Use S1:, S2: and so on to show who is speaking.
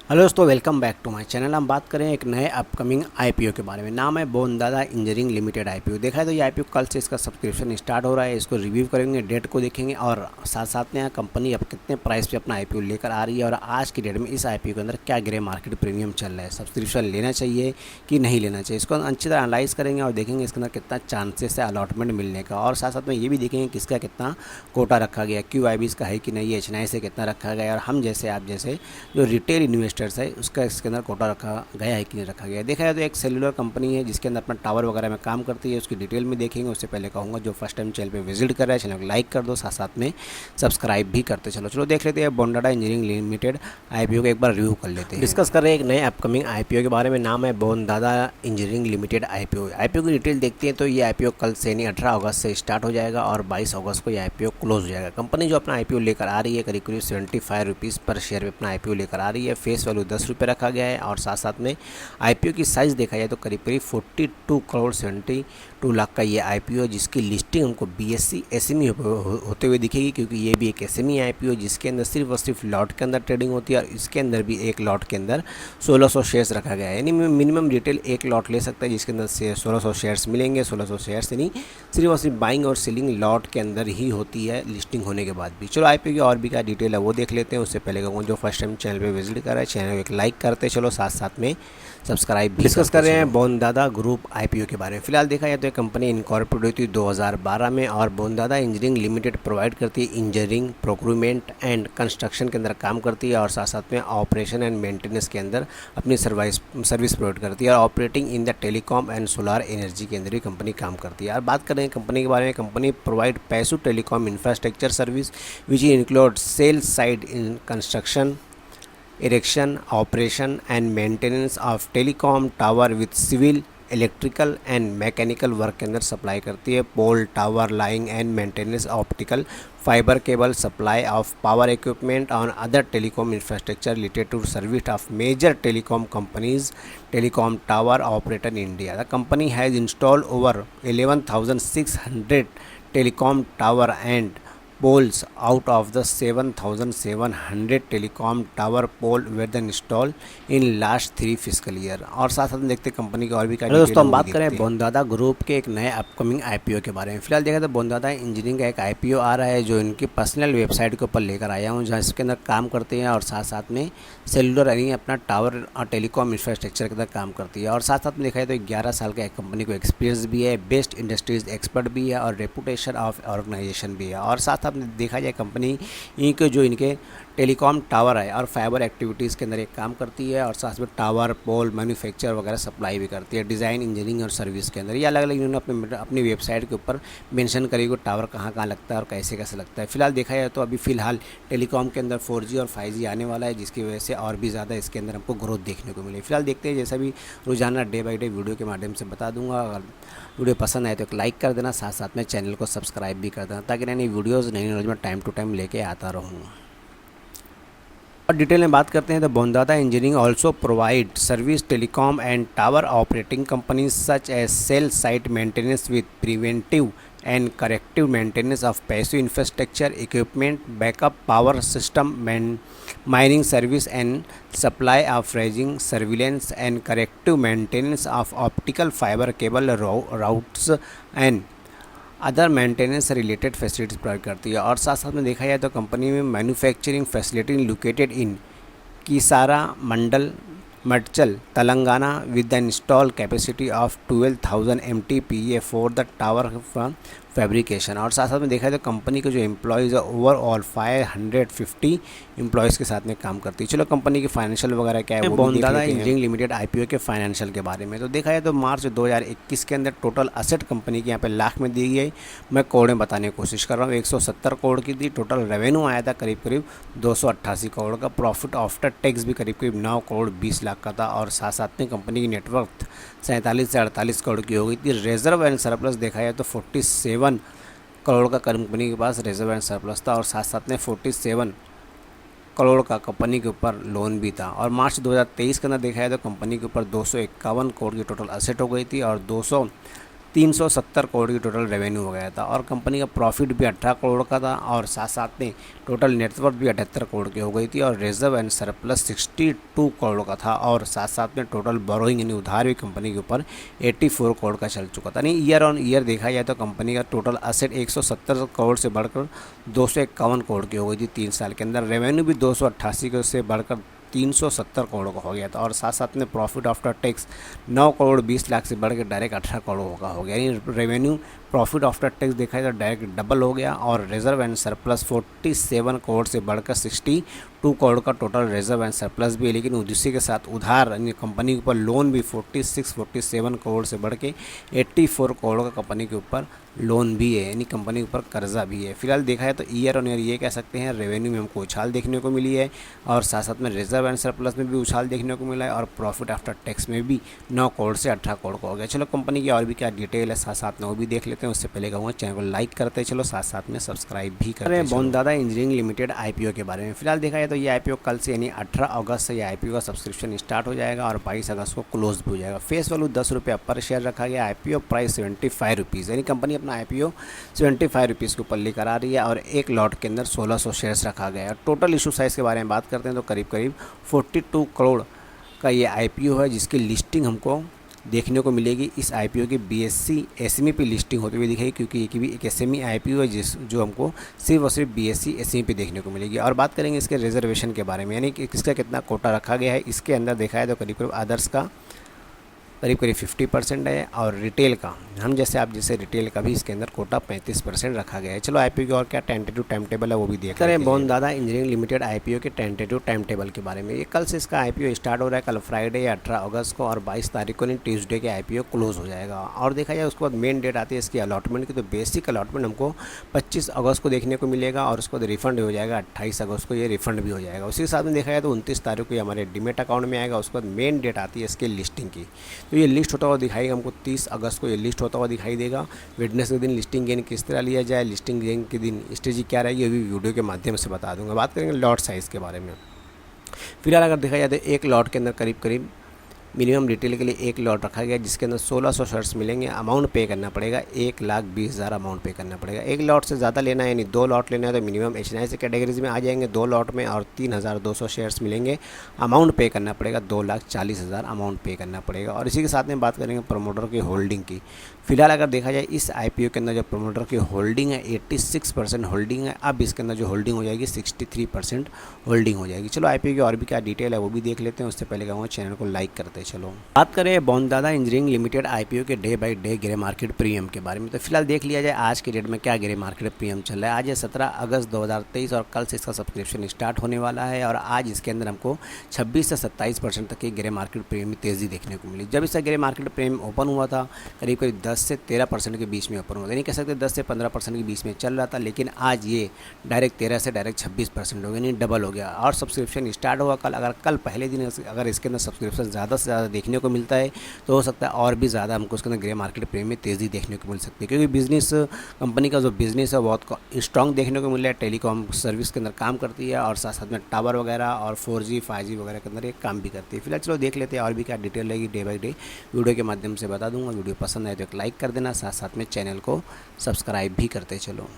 S1: Hello दोस्तों, welcome back to my channel. हम बात करें एक नए अपकमिंग आईपीओ के बारे में। नाम है बोनदादा इंजीनियरिंग लिमिटेड आईपीओ। देखा है तो ये आईपीओ कल से इसका सब्सक्रिप्शन स्टार्ट हो रहा है। इसको रिव्यू करेंगे, डेट को देखेंगे और साथ साथ में कंपनी अब कितने प्राइस पे अपना आईपीओ लेकर आ रही है और आज की डेट में इस आईपीओ के अंदर क्या ग्रे मार्केट प्रीमियम चल रहा है, सब्सक्रिप्शन लेना चाहिए कि नहीं लेना चाहिए, इसको अच्छी तरह एनालाइज करेंगे और देखेंगे इसके अंदर कितना चांसेस है अलॉटमेंट मिलने का। और साथ साथ में ये भी देखेंगे किसका कितना कोटा रखा गया, QIBs का है कि नहीं, HNI से कितना रखा गया और हम जैसे आप जैसे जो रिटेल इन्वेस्टर्स है उसका इसके अंदर कोटा रखा गया है कि नहीं रखा गया है। देखा जाए तो एक सेलुलर कंपनी है जिसके अंदर अपना टावर वगैरह में काम करती है, उसकी डिटेल में देखेंगे। उससे पहले कहूँगा जो फर्स्ट टाइम चैनल पे विजिट कर रहा है चैनल को लाइक कर दो, साथ साथ में सब्सक्राइब भी करते चलो देख लेते हैं बोनदादा इंजीनियरिंग लिमिटेड आईपीओ का एक बार रिव्यू कर लेते हैं। डिस्कस कर रहे हैं एक नए अपकमिंग आईपीओ के बारे में। नाम है बोनदादा इंजीनियरिंग लिमिटेड आईपीओ। आईपीओ की डिटेल देखते हैं तो ये आईपीओ कल से यानी 18 अगस्त से स्टार्ट हो जाएगा और 22 अगस्त को ये आईपीओ क्लोज हो जाएगा। कंपनी जो अपना आईपीओ लेकर आ रही है करीब करीब 75 रुपीज़ पर शेयर में अपना आईपीओ लेकर आ रही है। फेस वैल्यू 10 रुपये रखा गया है और साथ साथ में आईपीओ की साइज़ देखा जाए तो करीब करीब 42 करोड़ 72 लाख का ये आईपीओ, जिसकी लिस्टिंग हमको BSE SME होते हुए दिखेगी, क्योंकि ये भी एक SME आईपीओ जिसके अंदर सिर्फ और सिर्फ लॉट के अंदर ट्रेडिंग होती है और इसके अंदर भी एक लॉट के अंदर 1600 शेयर्स रखा गया है। यानी मिनिमम रिटेल एक लॉट ले सकता है जिसके अंदर 1600 शेयर्स मिलेंगे। 1600 शेयर्स यानी सिर्फ और सिर्फ बाइंग और सेलिंग लॉट के अंदर ही होती है लिस्टिंग होने के बाद भी। चलो आईपीओ की और भी क्या डिटेल है वो देख लेते हैं। उससे पहले कहूँगा जो फर्स्ट टाइम चैनल पे विजिट कर रहा है चैनल को एक लाइक करते चलो, साथ साथ में सब्सक्राइब भी डिस्कस कर रहे हैं बोनदादा ग्रुप आईपीओ के बारे में। फिलहाल देखा जाए तो ये कंपनी इनकॉर्पोरेट हुई थी 2012 में और बोनदादा इंजीनियरिंग लिमिटेड प्रोवाइड करती है इंजीनियरिंग, प्रोक्यूरमेंट एंड कंस्ट्रक्शन के अंदर काम करती है और साथ साथ में ऑपरेशन एंड मेंटेनेंस के अंदर अपनी सर्विस प्रोवाइड करती है और operating in the telecom and solar energy के अंदर ही कंपनी काम करती है। और बात करें कंपनी के बारे में, company provide passive telecom infrastructure service which include cell side in construction, erection, operation and maintenance of telecom tower with civil, electrical and mechanical work के अंदर सप्लाई करती है। Pole, tower, laying and maintenance, optical fibre cable, supply of power equipment on other telecom infrastructure related to service of major telecom companies, telecom tower operator in India. The company has installed over 11,600 telecom tower and poles out of the 7,700 telecom tower pole were then installed in last 3 fiscal year। और साथ साथ देखते company की और भी क्या detail. दोस्तों हम बात करें बोनदादा ग्रुप के एक नए अपकमिंग आईपीओ के बारे में। फिलहाल देखा तो बोनदादा इंजीनियरिंग का एक आईपीओ आ रहा है जो इनकी पर्सनल वेबसाइट के ऊपर लेकर आया हूँ, जहाँ इसके अंदर काम करते हैं और साथ साथ में सेलुलर यानी अपना टावर और टेलीकॉम इंफ्रास्ट्रक्चर के अंदर काम करती है। और साथ साथ में देखा जाए तो 11 साल का एक कंपनी को एक्सपीरियंस भी है, बेस्ट इंडस्ट्रीज एक्सपर्ट भी है और रेपुटेशन ऑफ ऑर्गेनाइजेशन भी है। और साथ साथ में देखा जाए कंपनी इनके जो इनके टेलीकॉम टावर है और फाइबर एक्टिविटीज़ के अंदर एक काम करती है और साथ में टावर, पोल, मैन्युफैक्चर वगैरह सप्लाई भी करती है, डिज़ाइन, इंजीनियरिंग और सर्विस के अंदर। ये अलग अलग इन्होंने अपनी वेबसाइट के ऊपर मेंशन करी को टावर कहाँ कहाँ लगता है और कैसे कैसे लगता है। फिलहाल देखा जाए तो अभी फ़िलहाल टेलीकॉम के अंदर 4G और 5G आने वाला है, जिसकी वजह से और भी ज़्यादा इसके अंदर हमको ग्रोथ देखने को मिली। फिलहाल देखते हैं, जैसा भी रोजाना डे बाई डे वीडियो के माध्यम से बता दूंगा। अगर वीडियो पसंद आए तो एक लाइक कर देना, साथ साथ में चैनल को सब्सक्राइब भी कर देना ताकि नई वीडियोज़ नई नॉलेज में टाइम टू टाइम लेके आता रहूँगा। और डिटेल में बात करते हैं तो Bondada engineering also provide service telecom and tower operating companies such as cell site maintenance with preventive and corrective maintenance of passive infrastructure equipment, backup power system, mining service and supply of ranging surveillance and corrective maintenance of optical fiber cable routes and other maintenance related facilities provide करती है। और साथ साथ में देखा जाए तो company में manufacturing facility located in Keesara mandal, Medchal, Telangana with the install capacity of 12,000 MTPA for the tower fabrication. और साथ साथ में देखा जाए तो कंपनी के जो एम्प्लॉयज़ है ओवरऑल 550 एम्प्लॉयज़ के साथ में काम करती है। चलो कंपनी की फाइनेंशियल वगैरह क्या है वो बोनदादा इंजीनियरिंग लिमिटेड आईपीओ के फाइनेंशियल के बारे में। तो देखा जाए तो मार्च 2021 के अंदर टोटल असेट कंपनी की यहाँ पे लाख में दी गई। मैं करोड़ में बताने की कोशिश कर रहा हूँ। 170 करोड़ की थी। टोटल रेवेन्यू आया था करीब करीब 288 करोड़ का। प्रॉफिट आफ्टर टैक्स भी करीब करीब 9 करोड़ 20 लाख का था। और साथ साथ में कंपनी की नेटवर्थ 47 से 48 करोड़ की हो गई थी। रिजर्व एंड सरप्लस देखा जाए तो 47 करोड़ का कंपनी के पास रिजर्व एंड सरप्लस था और साथ साथ में 47 करोड़ का कंपनी के ऊपर लोन भी था। और मार्च 2023 के अंदर देखा जाए तो कंपनी के ऊपर 251 करोड़ की टोटल असेट हो गई थी और 370 करोड़ की टोटल रेवेन्यू हो गया था और कंपनी का प्रॉफिट भी 18 करोड़ का था और साथ साथ में टोटल नेटवर्थ भी 78 करोड़ की हो गई थी और रिजर्व एंड सरप्लस 62 करोड़ का था और साथ साथ में टोटल बोरोइंग यानी उधार भी कंपनी के ऊपर 84 करोड़ का चल चुका था। नहीं, ईयर ऑन ईयर देखा जाए तो कंपनी का टोटल असेट 170 करोड़ से बढ़कर 251 करोड़ की हो गई थी 3 साल के अंदर। रेवेन्यू भी 288 करोड़ से बढ़कर 370 करोड़ का हो गया था और साथ साथ में profit after tax 9 crore 20 lakh से बढ़ के डायरेक्ट 18 करोड़ का हो गया। यानी रेवेन्यू प्रॉफिट आफ्टर टैक्स देखा जाए तो डायरेक्ट डबल हो गया और रिजर्व एंड सरप्लस 47 करोड़ से बढ़कर 62 करोड़ का टोटल रिजर्व एंड सरप्लस भी है। लेकिन उसी के साथ उधार यानी कंपनी के ऊपर लोन भी 47 करोड़ से बढ़ के 84 करोड़ का कंपनी के ऊपर लोन भी है, यानी कंपनी के ऊपर कर्जा भी है। फिलहाल देखा है तो ईयर ऑन ईयर ये कह सकते हैं रेवेन्यू में हमको उछाल देखने को मिली है और साथ साथ में रिजर्व एंड सरप्लस में भी उछाल देखने को मिला है और प्रॉफिट आफ्टर टैक्स में भी 9 करोड़ से 18 करोड़ का हो गया। चलो कंपनी की और भी क्या डिटेल है साथ साथ में वो भी देख लेते हैं। उससे पहले कहूँगा चैनल को लाइक करते चलो, साथ साथ में सब्सक्राइब भी करते हैं। बोनदादा इंजीनियरिंग लिमिटेड IPO के बारे में फिलहाल देखा जाए तो ये IPO कल से यानी 18 अगस्त से ये IPO का सब्सक्रिप्शन स्टार्ट हो जाएगा और 22 अगस्त को क्लोज भी हो जाएगा। फेस वैल्यू 10 रुपये पर शेयर रखा गया। IPO प्राइस 75 रुपीज़, यानी कंपनी अपना IPO 75 रुपीज़ के ऊपर लेकर आ रही है और एक लॉट के अंदर 1600 शेयर्स रखा गया है। टोटल इशू साइज़ के बारे में बात करते हैं तो करीब करीब 42 करोड़ का ये IPO है जिसकी लिस्टिंग हमको देखने को मिलेगी। इस IPO की BSE SME पे लिस्टिंग होती हुई दिखेगी क्योंकि ये भी एक SME IPO है जो हमको सिर्फ और सिर्फ BSE SME पे देखने को मिलेगी। और बात करेंगे इसके रिजर्वेशन के बारे में, यानी कि किसका कितना कोटा रखा गया है। इसके अंदर देखा है तो करीब करीब अदर्स का करीब 50% है और रिटेल का हम आप जैसे रिटेल का भी इसके अंदर कोटा 35% रखा गया है। चलो IPO की और क्या टेंटेटिव टाइम टेबल है वो भी देख रहे हैं। बोनदादा इंजीनियरिंग लिमिटेड IPO के टेंटेटिव टाइम टेबल के बारे में, ये कल से इसका IPO स्टार्ट हो रहा है। कल फ्राइडे 18 अगस्त को और 22 तारीख को नहीं ट्यूसडे के IPO क्लोज हो जाएगा। और देखा जाए उसके बाद मेन डेट आती है इसकी अलॉटमेंट की, तो बेसिक अलॉटमेंट हमको 25 अगस्त को देखने को मिलेगा और उसके बाद रिफंड हो जाएगा 28 अगस्त को, ये रिफंड भी हो जाएगा। उसी के साथ में देखा जाए तो 29 तारीख को हमारे डीमेट अकाउंट में आएगा। उसके बाद मेन डेट आती है इसकी लिस्टिंग की, तो ये लिस्ट होता हुआ दिखाएगा हमको 30 अगस्त को ये लिस्ट होता हुआ दिखाई देगा। वेडनेसडे के दिन लिस्टिंग गेन किस तरह लिया जाए, लिस्टिंग गेन के दिन स्ट्रेटजी क्या रहेगी, ये भी वीडियो के माध्यम से बता दूंगा। बात करेंगे लॉट साइज़ के बारे में। फिलहाल अगर देखा जाए तो एक लॉट के अंदर करीब करीब मिनिमम रिटेल के लिए एक लॉट रखा गया जिसके अंदर 1600 शेयर्स मिलेंगे। अमाउंट पे करना पड़ेगा 1,20,000 अमाउंट पे करना पड़ेगा। एक लॉट से ज़्यादा लेना है यानी 2 लॉट लेना है तो मिनिमम HNI कैटेगरीज में आ जाएंगे 2 लॉट में और 3,200 शेयर्स मिलेंगे। अमाउंट पे करना पड़ेगा 2,40,000 अमाउंट पे करना पड़ेगा। और इसी के साथ में बात करेंगे प्रमोटर की होल्डिंग की। फिलहाल अगर देखा जाए इस IPO के अंदर जो प्रमोटर की होल्डिंग है 86% होल्डिंग है। अब इसके अंदर जो होल्डिंग हो जाएगी 63% होल्डिंग हो जाएगी। चलो IPO की और भी क्या डिटेल है वो भी देख लेते हैं। उससे पहले कहूँगा चैनल को लाइक करते चलो। बात करें बोनदादा इंजीनियरिंग लिमिटेड IPO के day by day grey market premium के बारे में, तो फिलहाल देख लिया जाए आज के डेट में क्या ग्रे मार्केट प्रीमियम चल रहा है। आज है 17 अगस्त 2023 और कल से इसका सब्सक्रिप्शन स्टार्ट होने वाला है और आज इसके अंदर हमको 26 से 27% तक की ग्रे मार्केट प्रीमियम में तेज़ी देखने को मिली। जब इसका ग्रे मार्केट प्रीमियम ओपन हुआ था करीब करीब 10 से 13% के बीच में ओपन हुआ था, नहीं कह सकते 10 से 15% के बीच में चल रहा था, लेकिन आज ये डायरेक्ट 13 से डायरेक्ट 26% हो गया, यानी डबल हो गया। और सब्सक्रिप्शन स्टार्ट हुआ कल। अगर कल पहले दिन अगर इसके अंदर सब्सक्रिप्शन ज़्यादा से ज़्यादा देखने को मिलता है तो हो सकता है और भी ज़्यादा हमको उसके अंदर ग्रे मार्केट प्रीमियम में तेज़ी देखने को मिल सकती है, क्योंकि बिजनेस कंपनी का जो बिज़नेस है बहुत स्ट्रॉन्ग देखने को मिल रहा है। टेलीकॉम सर्विस के अंदर काम करती है और साथ साथ में टावर वगैरह और 4G 5G वगैरह के अंदर एक काम भी करती है। फिलहाल चलो देख लेते हैं और भी क्या डिटेल रहेगी डे बाई डे वीडियो के माध्यम से बता दूंगा। वीडियो पसंद आए तो एक लाइक कर देना, साथ साथ में चैनल को सब्सक्राइब भी करते चलो।